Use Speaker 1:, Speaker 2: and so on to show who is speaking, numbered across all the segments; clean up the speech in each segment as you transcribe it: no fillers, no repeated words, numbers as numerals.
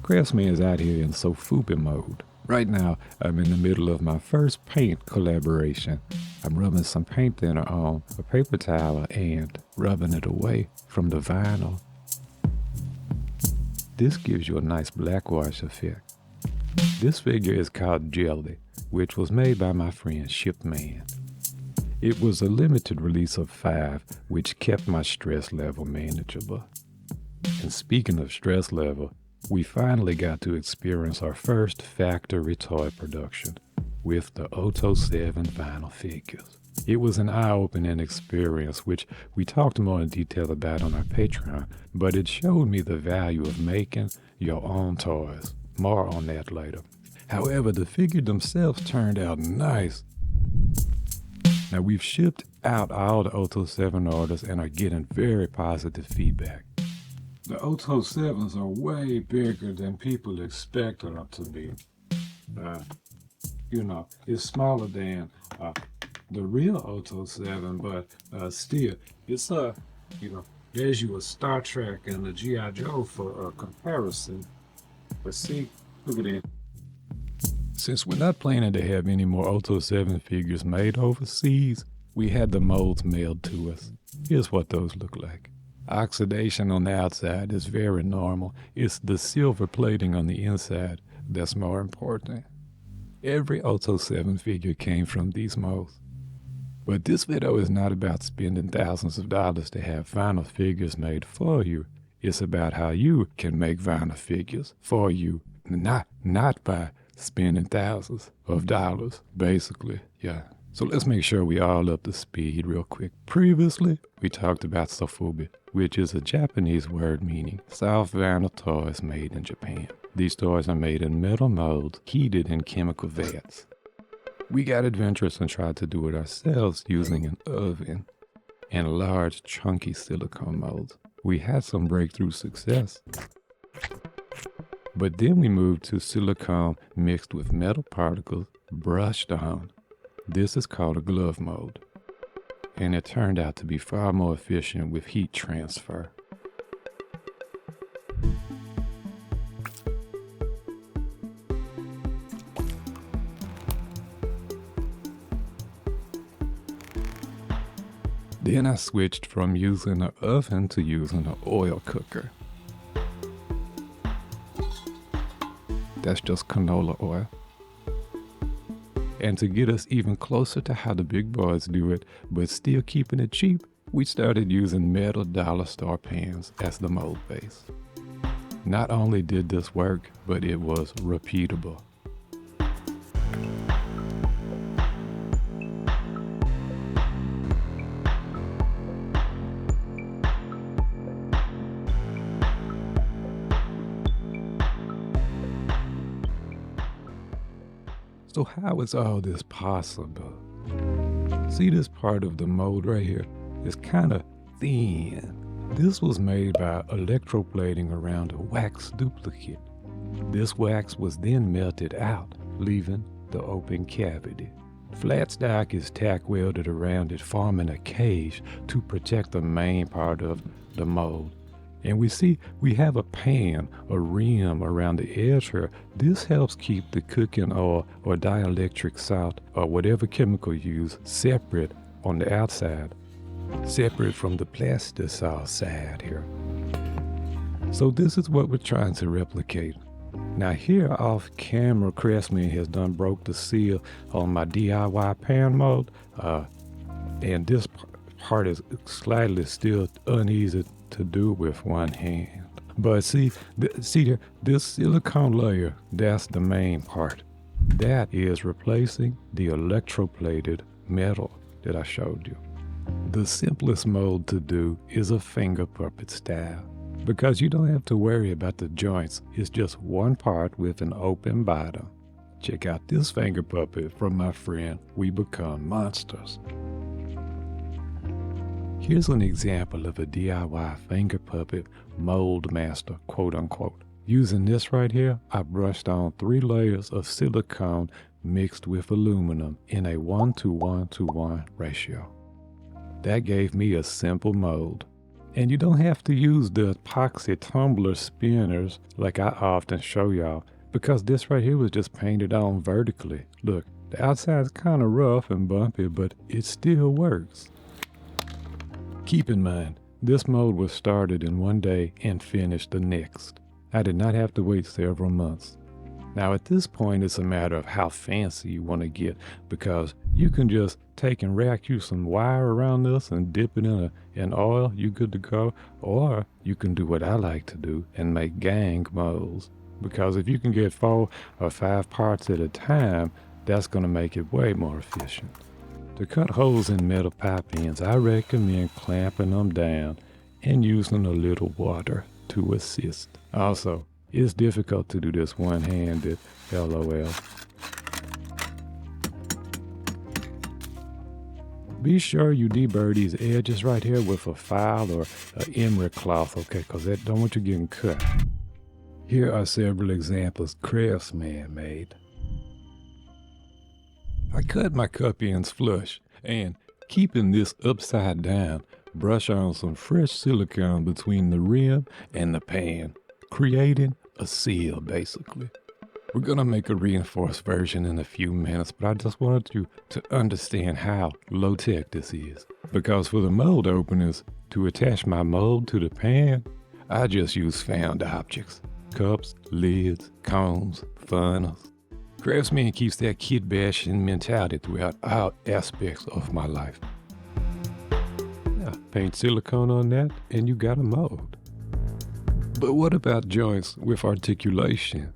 Speaker 1: Crafsman is out here in Sofubi mode. Right now, I'm in the middle of my first paint collaboration. I'm rubbing some paint thinner on a paper towel and rubbing it away from the vinyl. This gives you a nice black wash effect. This figure is called Jelly, which was made by my friend Shipman. It was a limited release of 5, which kept my stress level manageable. And speaking of stress level, we finally got to experience our first factory toy production with the Oto 7 vinyl figures. It was an eye-opening experience, which we talked more in detail about on our Patreon, but it showed me the value of making your own toys. More on that later. However, the figures themselves turned out nice. Now, we've shipped out all the Oto 7 orders and are getting very positive feedback. The Oto 7s are way bigger than people expected them to be. It's smaller than the real Oto 7, but still, it's there's you a Star Trek and a G.I. Joe for a comparison. But see, look at it. Since we're not planning to have any more Oto 7 figures made overseas, we had the molds mailed to us. Here's what those look like. Oxidation on the outside is very normal. It's the silver plating on the inside that's more important. Every Oto 7 figure came from these molds. But this video is not about spending thousands of dollars to have vinyl figures made for you. It's about how you can make vinyl figures for you, not by spending thousands of dollars, basically, yeah. So let's make sure we all up to speed real quick. Previously, we talked about Sofubi, which is a Japanese word meaning soft vinyl toys made in Japan. These toys are made in metal molds, heated in chemical vats. We got adventurous and tried to do it ourselves using an oven and large chunky silicone molds. We had some breakthrough success. But then we moved to silicone mixed with metal particles brushed on. This is called a glove mold, and it turned out to be far more efficient with heat transfer. Then I switched from using an oven to using an oil cooker. That's just canola oil. And to get us even closer to how the big boys do it, but still keeping it cheap, we started using metal dollar store pans as the mold base. Not only did this work, but it was repeatable. So how is all this possible? See this part of the mold right here? It's kind of thin. This was made by electroplating around a wax duplicate. This wax was then melted out, leaving the open cavity. Flat stock is tack welded around it, forming a cage to protect the main part of the mold. And we have a pan, a rim around the edge here. This helps keep the cooking oil or dielectric salt or whatever chemical used separate on the outside, separate from the plastisol side here. So this is what we're trying to replicate. Now here off camera, Crafsman has done broke the seal on my DIY pan mold, and this part is slightly still uneasy to do with one hand. But see here, this silicone layer, that's the main part. That is replacing the electroplated metal that I showed you. The simplest mold to do is a finger puppet style, because you don't have to worry about the joints. It's just one part with an open bottom. Check out this finger puppet from my friend We Become Monsters. Here's an example of a DIY finger puppet mold master, quote unquote. Using this right here, I brushed on 3 layers of silicone mixed with aluminum in a 1:1:1 ratio. That gave me a simple mold. And you don't have to use the epoxy tumbler spinners like I often show y'all, because this right here was just painted on vertically. Look, the outside's kind of rough and bumpy, but it still works. Keep in mind, this mold was started in one day and finished the next. I did not have to wait several months. Now at this point, it's a matter of how fancy you want to get, because you can just take and rack you some wire around this and dip it in oil, you good to go. Or you can do what I like to do and make gang molds, because if you can get 4 or 5 parts at a time, that's going to make it way more efficient. To cut holes in metal pipe ends, I recommend clamping them down and using a little water to assist. Also, it's difficult to do this one-handed, LOL. Be sure you deburr these edges right here with a file or an emery cloth, okay, because I don't want you getting cut. Here are several examples Crafsman made. I cut my cup ends flush, and keeping this upside down, brush on some fresh silicone between the rim and the pan, creating a seal basically. We're gonna make a reinforced version in a few minutes, but I just wanted you to understand how low-tech this is. Because for the mold openers, to attach my mold to the pan, I just use found objects. Cups, lids, cones, funnels. Crafsman keeps that kid bashing mentality throughout all aspects of my life. Yeah, paint silicone on that and you got a mold. But what about joints with articulation?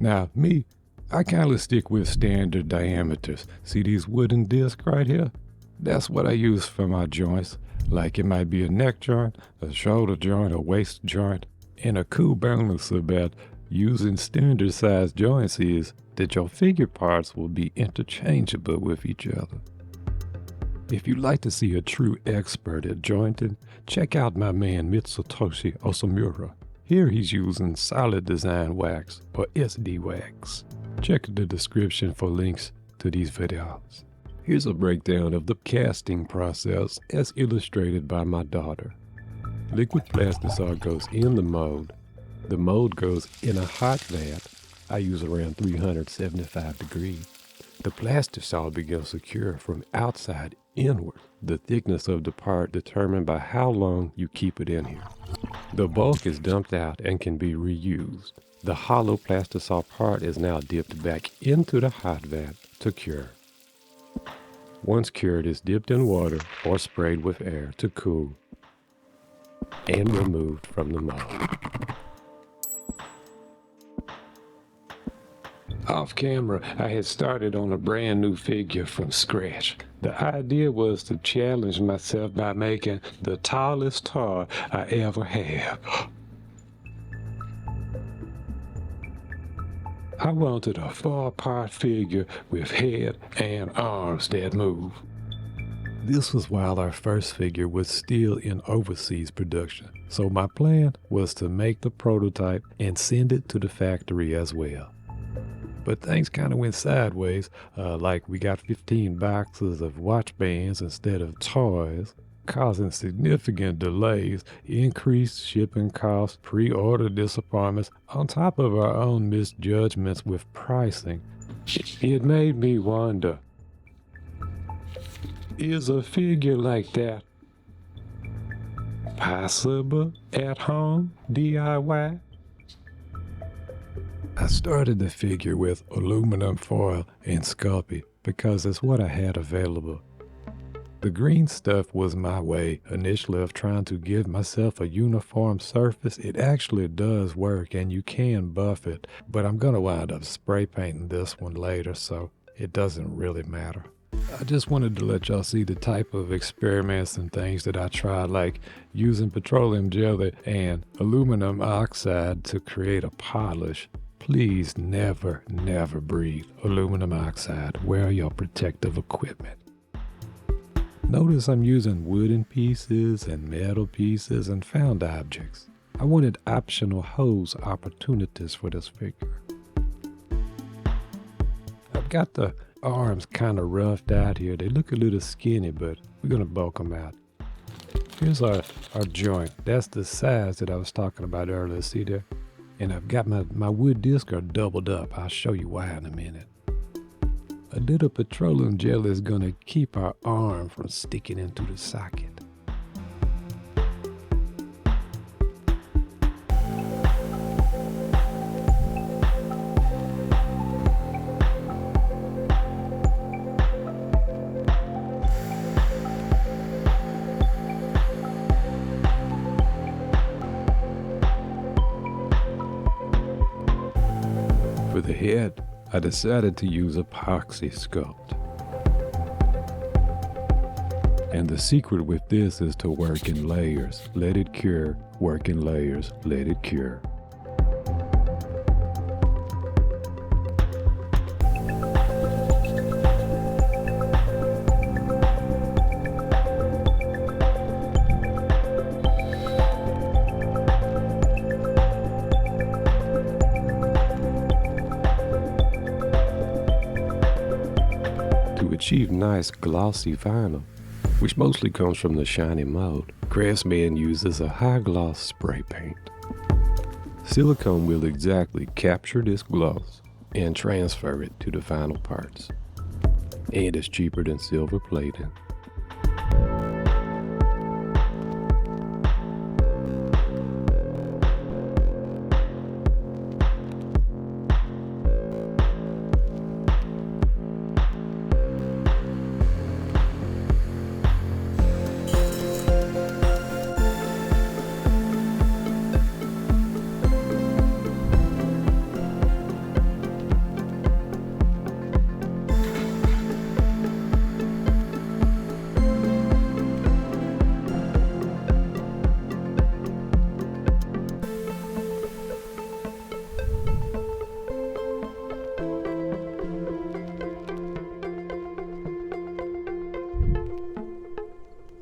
Speaker 1: Now, me, I kind of stick with standard diameters. See these wooden discs right here? That's what I use for my joints. Like it might be a neck joint, a shoulder joint, a waist joint. And a cool bonus about using standard sized joints is that your figure parts will be interchangeable with each other. If you'd like to see a true expert at jointing, check out my man Mitsutoshi Osamura. Here he's using solid design wax, or SD wax. Check the description for links to these videos. Here's a breakdown of the casting process as illustrated by my daughter. Liquid plastisol goes in the mold. The mold goes in a hot vat. I use around 375 degrees. The plastisol begins to cure from outside inward. The thickness of the part determined by how long you keep it in here. The bulk is dumped out and can be reused. The hollow plastisol part is now dipped back into the hot vat to cure. Once cured, it's dipped in water or sprayed with air to cool and removed from the mold. Off camera, I had started on a brand new figure from scratch. The idea was to challenge myself by making the tallest tar I ever have. I wanted a 4-part figure with head and arms that move. This was while our first figure was still in overseas production, so my plan was to make the prototype and send it to the factory as well. But things kind of went sideways, like we got 15 boxes of watch bands instead of toys, causing significant delays, increased shipping costs, pre-order disappointments, on top of our own misjudgments with pricing. It made me wonder, is a figure like that possible at home DIY? I started the figure with aluminum foil and Sculpey because it's what I had available. The green stuff was my way initially of trying to give myself a uniform surface. It actually does work and you can buff it, but I'm gonna wind up spray painting this one later, so it doesn't really matter. I just wanted to let y'all see the type of experiments and things that I tried, like using petroleum jelly and aluminum oxide to create a polish. Please never, never breathe aluminum oxide. Wear your protective equipment. Notice I'm using wooden pieces and metal pieces and found objects. I wanted optional hose opportunities for this figure. I've got the arms kind of roughed out here. They look a little skinny, but we're gonna bulk them out. Here's our joint. That's the size that I was talking about earlier. See there? And I've got my wood discs are doubled up. I'll show you why in a minute. A little petroleum jelly is going to keep our arm from sticking into the socket. For the head, I decided to use epoxy sculpt. And the secret with this is to work in layers. Let it cure, work in layers, let it cure. To achieve nice glossy vinyl, which mostly comes from the shiny mold, Crafsman uses a high gloss spray paint. Silicone will exactly capture this gloss and transfer it to the vinyl parts. And it's cheaper than silver plating.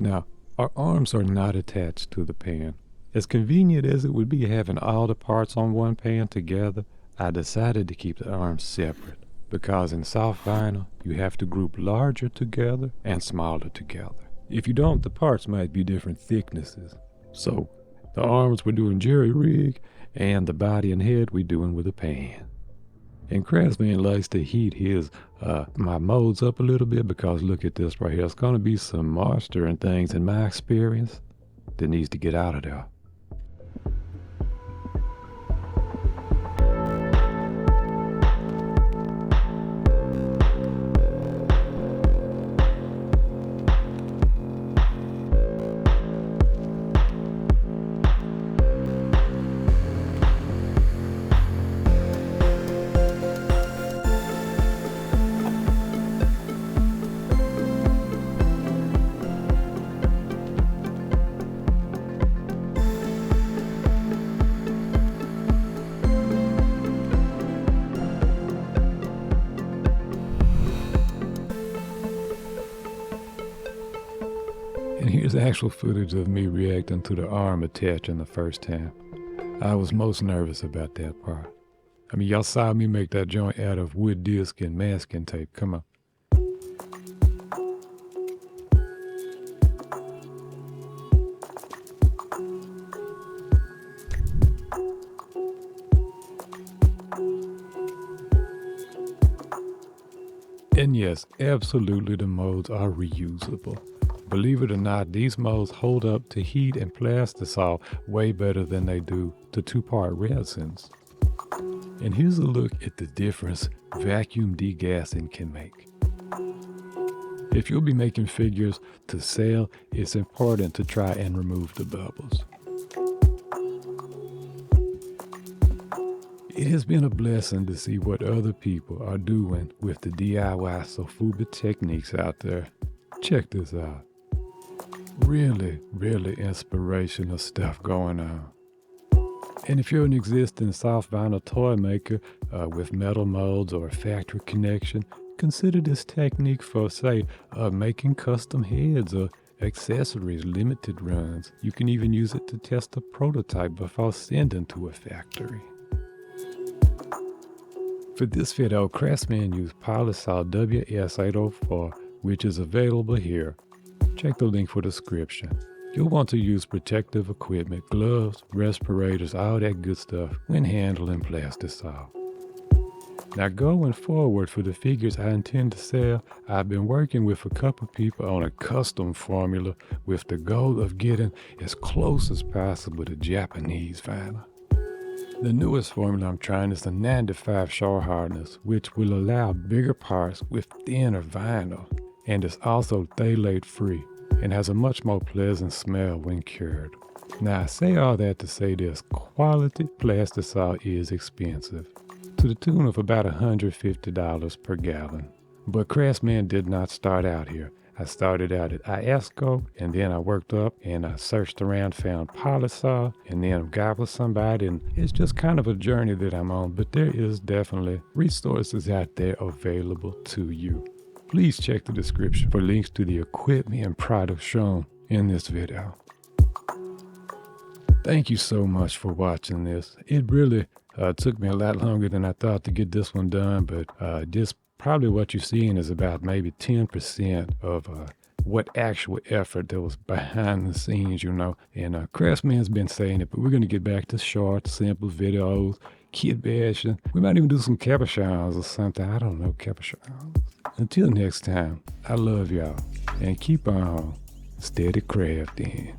Speaker 1: Now, our arms are not attached to the pan. As convenient as it would be having all the parts on one pan together, I decided to keep the arms separate because in soft vinyl, you have to group larger together and smaller together. If you don't, the parts might be different thicknesses. So, the arms we're doing jerry rig and the body and head we're doing with a pan. And Crafsman likes to heat his my molds up a little bit because look at this right here. It's going to be some moisture and things in my experience that needs to get out of there. And here's actual footage of me reacting to the arm attaching the first time. I was most nervous about that part. I mean, y'all saw me make that joint out of wood disc and masking tape. Come on. And yes, absolutely the molds are reusable. Believe it or not, these molds hold up to heat and plastisol way better than they do to two-part resins. And here's a look at the difference vacuum degassing can make. If you'll be making figures to sell, it's important to try and remove the bubbles. It has been a blessing to see what other people are doing with the DIY Sofubi techniques out there. Check this out. Really, really inspirational stuff going on. And if you're an existing soft vinyl toy maker with metal molds or a factory connection, consider this technique for, say, making custom heads or accessories, limited runs. You can even use it to test a prototype before sending to a factory. For this video, Crafsman used plastisol WS804, which is available here. Check the link for the description. You'll want to use protective equipment, gloves, respirators, all that good stuff when handling plastisol. Now going forward for the figures I intend to sell, I've been working with a couple people on a custom formula with the goal of getting as close as possible to Japanese vinyl. The newest formula I'm trying is the 95 short hardness, which will allow bigger parts with thinner vinyl, and is also phthalate free and has a much more pleasant smell when cured. Now I say all that to say this: quality plastisol is expensive, to the tune of about $150 per gallon. But Crafsman did not start out here. I started out at IASCO, and then I worked up and I searched around, found Palisol, and then got with somebody, and it's just kind of a journey that I'm on, but there is definitely resources out there available to you. Please check the description for links to the equipment and products shown in this video. Thank you so much for watching this. It really took me a lot longer than I thought to get this one done, but this probably what you're seeing is about maybe 10% of what actual effort there was behind the scenes, you know. And Crafsman's been saying it, but we're going to get back to short, simple videos, kit bashing. We might even do some capuchons or something. I don't know, capuchons. Until next time, I love y'all, and keep on steady crafting.